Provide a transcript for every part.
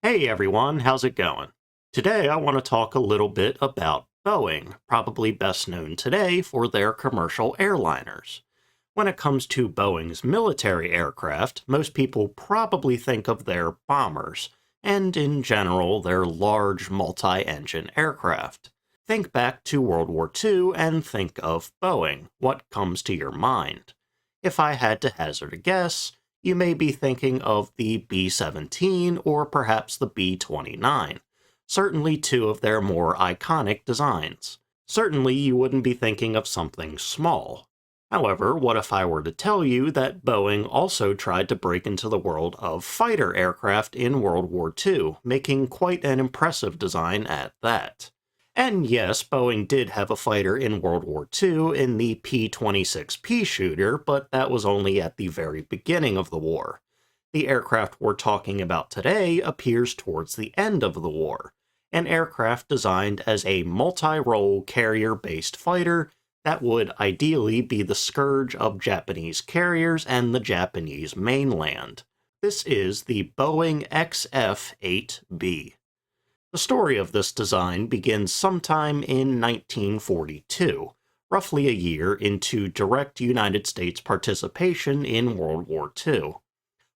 Hey everyone, how's it going? Today I want to talk a little bit about Boeing, probably best known today for their commercial airliners. When it comes to Boeing's military aircraft, most people probably think of their bombers, and in general, their large multi-engine aircraft. Think back to World War II and think of Boeing. What comes to your mind? If I had to hazard a guess, you may be thinking of the B-17 or perhaps the B-29, certainly two of their more iconic designs. Certainly you wouldn't be thinking of something small. However, what if I were to tell you that Boeing also tried to break into the world of fighter aircraft in World War II, making quite an impressive design at that? And yes, Boeing did have a fighter in World War II in the P-26P shooter, but that was only at the very beginning of the war. The aircraft we're talking about today appears towards the end of the war, an aircraft designed as a multi-role carrier-based fighter that would ideally be the scourge of Japanese carriers and the Japanese mainland. This is the Boeing XF8B. The story of this design begins sometime in 1942, roughly a year into direct United States participation in World War II.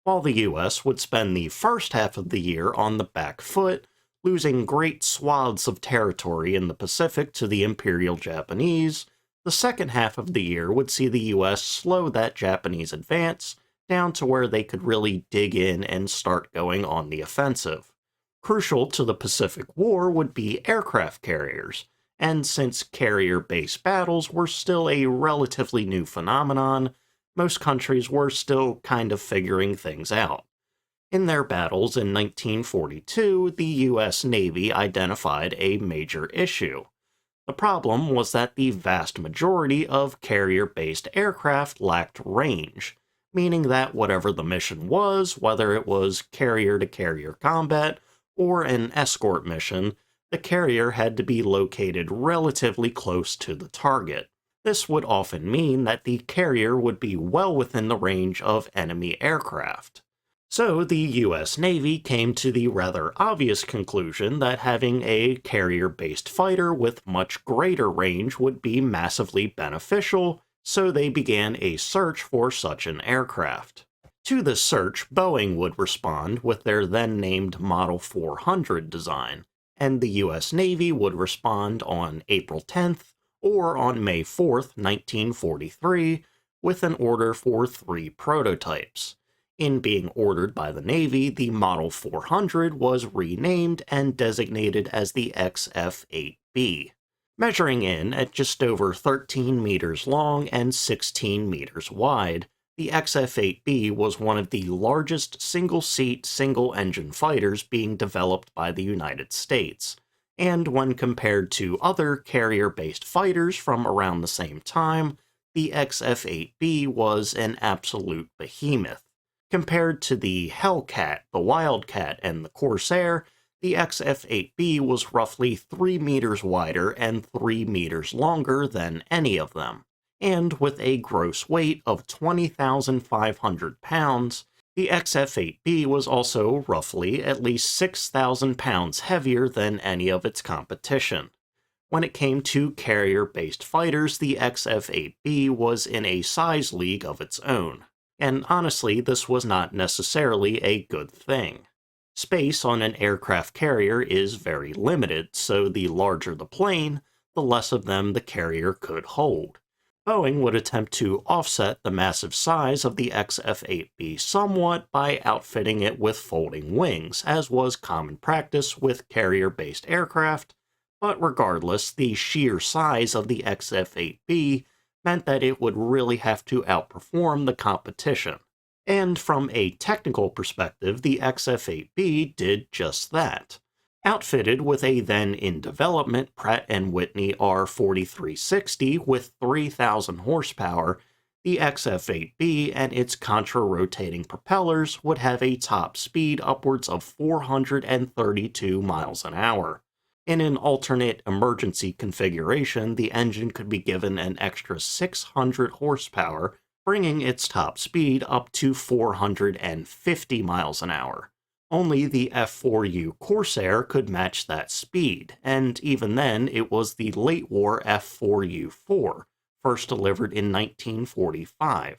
While the US would spend the first half of the year on the back foot, losing great swaths of territory in the Pacific to the Imperial Japanese, the second half of the year would see the US slow that Japanese advance down to where they could really dig in and start going on the offensive. Crucial to the Pacific War would be aircraft carriers, and since carrier-based battles were still a relatively new phenomenon, most countries were still kind of figuring things out. In their battles in 1942, the US Navy identified a major issue. The problem was that the vast majority of carrier-based aircraft lacked range, meaning that whatever the mission was, whether it was carrier-to-carrier combat or an escort mission, the carrier had to be located relatively close to the target. This would often mean that the carrier would be well within the range of enemy aircraft. So the US Navy came to the rather obvious conclusion that having a carrier-based fighter with much greater range would be massively beneficial, so they began a search for such an aircraft. To this search, Boeing would respond with their then-named Model 400 design, and the US Navy would respond on April 10th or on May 4th, 1943, with an order for 3 prototypes. In being ordered by the Navy, the Model 400 was renamed and designated as the XF8B. Measuring in at just over 13 meters long and 16 meters wide, the XF-8B was one of the largest single-seat, single-engine fighters being developed by the United States, and when compared to other carrier-based fighters from around the same time, the XF-8B was an absolute behemoth. Compared to the Hellcat, the Wildcat, and the Corsair, the XF-8B was roughly 3 meters wider and 3 meters longer than any of them. And with a gross weight of 20,500 pounds, the XF-8B was also roughly at least 6,000 pounds heavier than any of its competition. When it came to carrier-based fighters, the XF-8B was in a size league of its own. And honestly, this was not necessarily a good thing. Space on an aircraft carrier is very limited, so the larger the plane, the less of them the carrier could hold. Boeing would attempt to offset the massive size of the XF-8B somewhat by outfitting it with folding wings, as was common practice with carrier-based aircraft, but regardless, the sheer size of the XF-8B meant that it would really have to outperform the competition. And from a technical perspective, the XF-8B did just that. Outfitted with a then-in-development Pratt & Whitney R4360 with 3,000 horsepower, the XF-8B and its contra-rotating propellers would have a top speed upwards of 432 miles an hour. In an alternate emergency configuration, the engine could be given an extra 600 horsepower, bringing its top speed up to 450 miles an hour. Only the F-4U Corsair could match that speed, and even then it was the late-war F-4U-4, first delivered in 1945.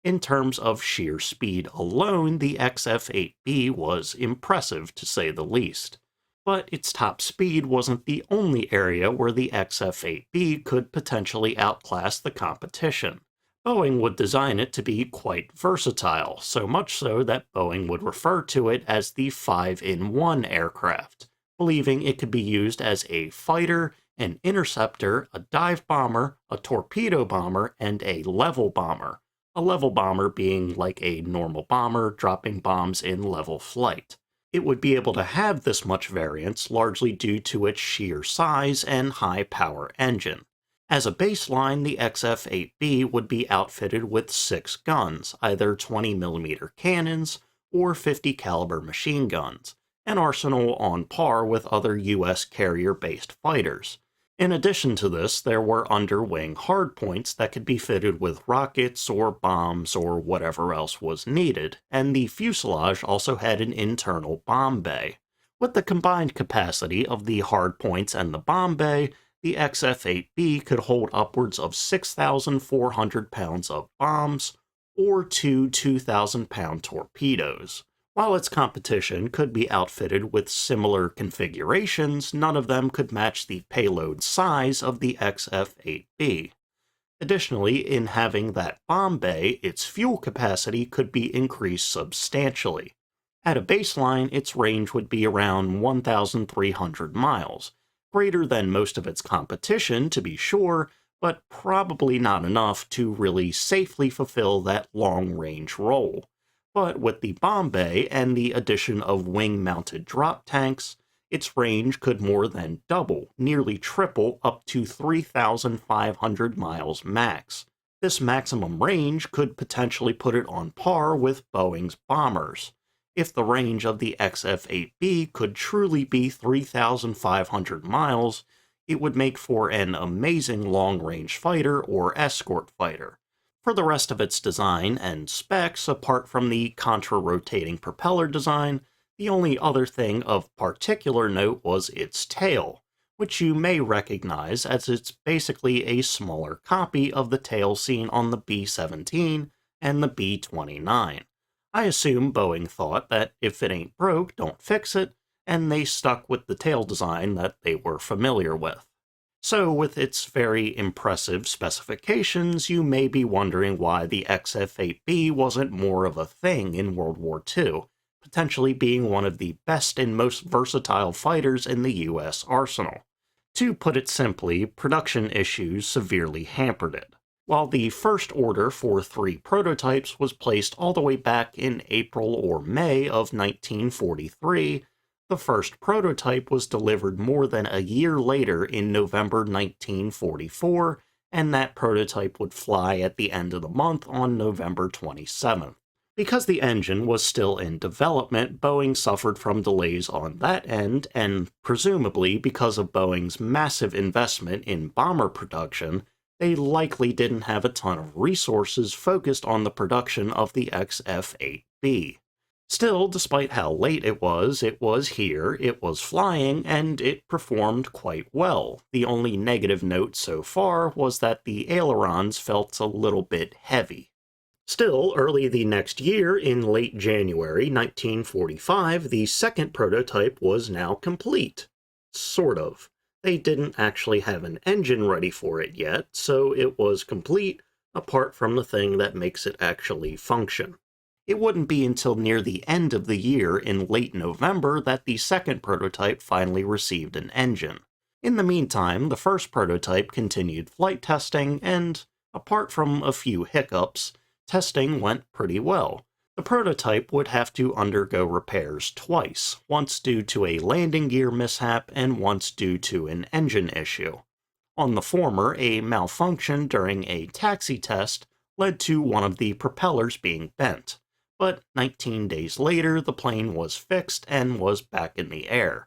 In terms of sheer speed alone, the XF8B was impressive to say the least. But its top speed wasn't the only area where the XF8B could potentially outclass the competition. Boeing would design it to be quite versatile, so much so that Boeing would refer to it as the 5-in-1 aircraft, believing it could be used as a fighter, an interceptor, a dive bomber, a torpedo bomber, and a level bomber. A level bomber being like a normal bomber dropping bombs in level flight. It would be able to have this much variance largely due to its sheer size and high-power engine. As a baseline, the XF8B would be outfitted with 6 guns, either 20mm cannons or 50 caliber machine guns, an arsenal on par with other US carrier-based fighters. In addition to this, there were underwing hardpoints that could be fitted with rockets or bombs or whatever else was needed, and the fuselage also had an internal bomb bay. With the combined capacity of the hardpoints and the bomb bay, the XF8B could hold upwards of 6,400 pounds of bombs, or 2 2,000-pound torpedoes. While its competition could be outfitted with similar configurations, none of them could match the payload size of the XF8B. Additionally, in having that bomb bay, its fuel capacity could be increased substantially. At a baseline, its range would be around 1,300 miles, greater than most of its competition, to be sure, but probably not enough to really safely fulfill that long-range role. But with the bomb bay and the addition of wing-mounted drop tanks, its range could more than double, nearly triple, up to 3,500 miles max. This maximum range could potentially put it on par with Boeing's bombers. If the range of the XF-8B could truly be 3,500 miles, it would make for an amazing long-range fighter or escort fighter. For the rest of its design and specs, apart from the contra-rotating propeller design, the only other thing of particular note was its tail, which you may recognize as it's basically a smaller copy of the tail seen on the B-17 and the B-29. I assume Boeing thought that if it ain't broke, don't fix it, and they stuck with the tail design that they were familiar with. So, with its very impressive specifications, you may be wondering why the XF-8B wasn't more of a thing in World War II, potentially being one of the best and most versatile fighters in the US arsenal. To put it simply, production issues severely hampered it. While the first order for 3 prototypes was placed all the way back in April or May of 1943, the first prototype was delivered more than a year later in November 1944, and that prototype would fly at the end of the month on November 27th. Because the engine was still in development, Boeing suffered from delays on that end, and presumably because of Boeing's massive investment in bomber production, they likely didn't have a ton of resources focused on the production of the XF-8B. Still, despite how late it was here, it was flying, and it performed quite well. The only negative note so far was that the ailerons felt a little bit heavy. Still, early the next year, in late January 1945, the second prototype was now complete. Sort of. They didn't actually have an engine ready for it yet, so it was complete, apart from the thing that makes it actually function. It wouldn't be until near the end of the year, in late November, that the second prototype finally received an engine. In the meantime, the first prototype continued flight testing, and, apart from a few hiccups, testing went pretty well. The prototype would have to undergo repairs twice, once due to a landing gear mishap and once due to an engine issue. On the former, a malfunction during a taxi test led to one of the propellers being bent. But 19 days later, the plane was fixed and was back in the air.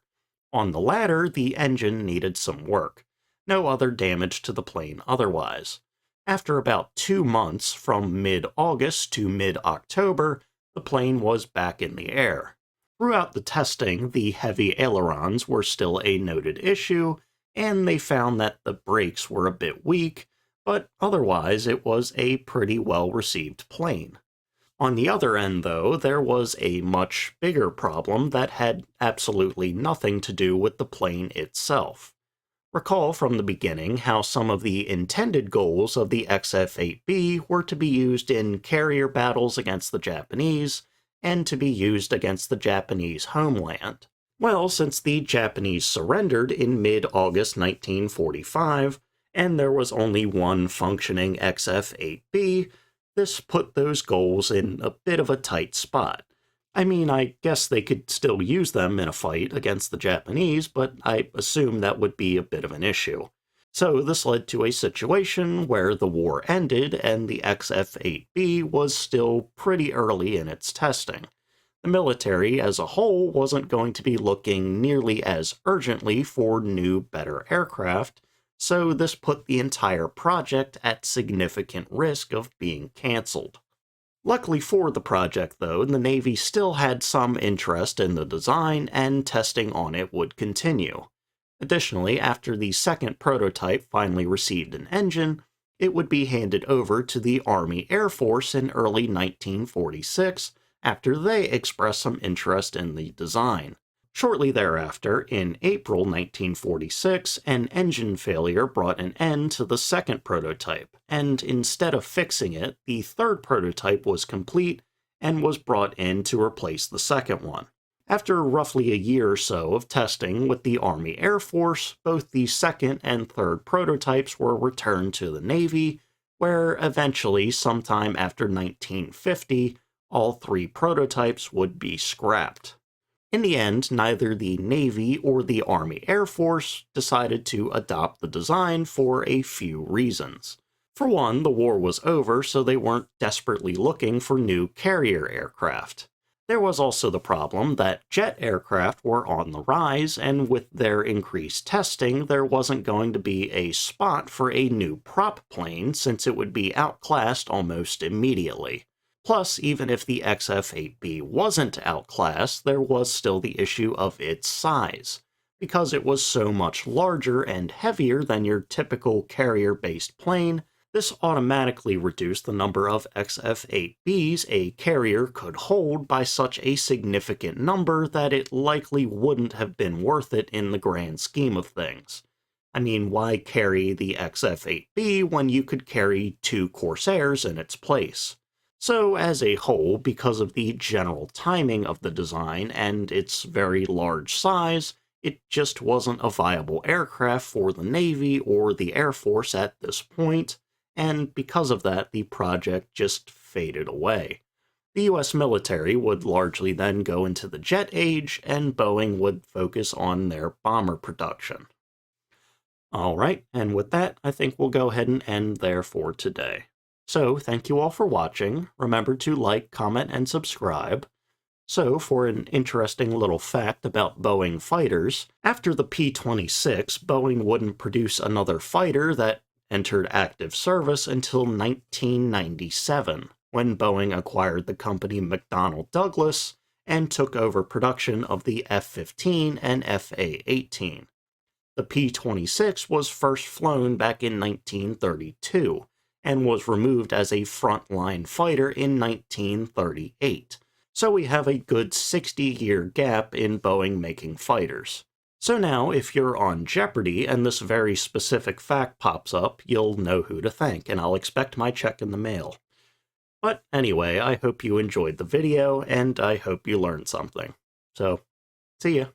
On the latter, the engine needed some work. No other damage to the plane otherwise. After about 2 months, from mid-August to mid-October, the plane was back in the air. Throughout the testing, the heavy ailerons were still a noted issue, and they found that the brakes were a bit weak, but otherwise it was a pretty well-received plane. On the other end, though, there was a much bigger problem that had absolutely nothing to do with the plane itself. Recall from the beginning how some of the intended goals of the XF8B were to be used in carrier battles against the Japanese, and to be used against the Japanese homeland. Well, since the Japanese surrendered in mid-August 1945, and there was only one functioning XF8B, this put those goals in a bit of a tight spot. I mean, I guess they could still use them in a fight against the Japanese, but I assume that would be a bit of an issue. So this led to a situation where the war ended and the XF8B was still pretty early in its testing. The military as a whole wasn't going to be looking nearly as urgently for new, better aircraft, so this put the entire project at significant risk of being cancelled. Luckily for the project, though, the Navy still had some interest in the design, and testing on it would continue. Additionally, after the second prototype finally received an engine, it would be handed over to the Army Air Force in early 1946, after they expressed some interest in the design. Shortly thereafter, in April 1946, an engine failure brought an end to the second prototype, and instead of fixing it, the third prototype was complete and was brought in to replace the second one. After roughly a year or so of testing with the Army Air Force, both the second and third prototypes were returned to the Navy, where eventually, sometime after 1950, all three prototypes would be scrapped. In the end, neither the Navy or the Army Air Force decided to adopt the design for a few reasons. For one, the war was over, so they weren't desperately looking for new carrier aircraft. There was also the problem that jet aircraft were on the rise, and with their increased testing, there wasn't going to be a spot for a new prop plane since it would be outclassed almost immediately. Plus, even if the XF8B wasn't outclassed, there was still the issue of its size. Because it was so much larger and heavier than your typical carrier-based plane, this automatically reduced the number of XF8Bs a carrier could hold by such a significant number that it likely wouldn't have been worth it in the grand scheme of things. I mean, why carry the XF8B when you could carry two Corsairs in its place? So, as a whole, because of the general timing of the design and its very large size, it just wasn't a viable aircraft for the Navy or the Air Force at this point, and because of that, the project just faded away. The US military would largely then go into the jet age, and Boeing would focus on their bomber production. Alright, and with that, I think we'll go ahead and end there for today. So, thank you all for watching. Remember to like, comment, and subscribe. So, for an interesting little fact about Boeing fighters, after the P-26, Boeing wouldn't produce another fighter that entered active service until 1997, when Boeing acquired the company McDonnell Douglas and took over production of the F-15 and FA-18. The P-26 was first flown back in 1932, and was removed as a frontline fighter in 1938. So we have a good 60-year gap in Boeing making fighters. So now, if you're on Jeopardy and this very specific fact pops up, you'll know who to thank, and I'll expect my check in the mail. But anyway, I hope you enjoyed the video, and I hope you learned something. So, see ya.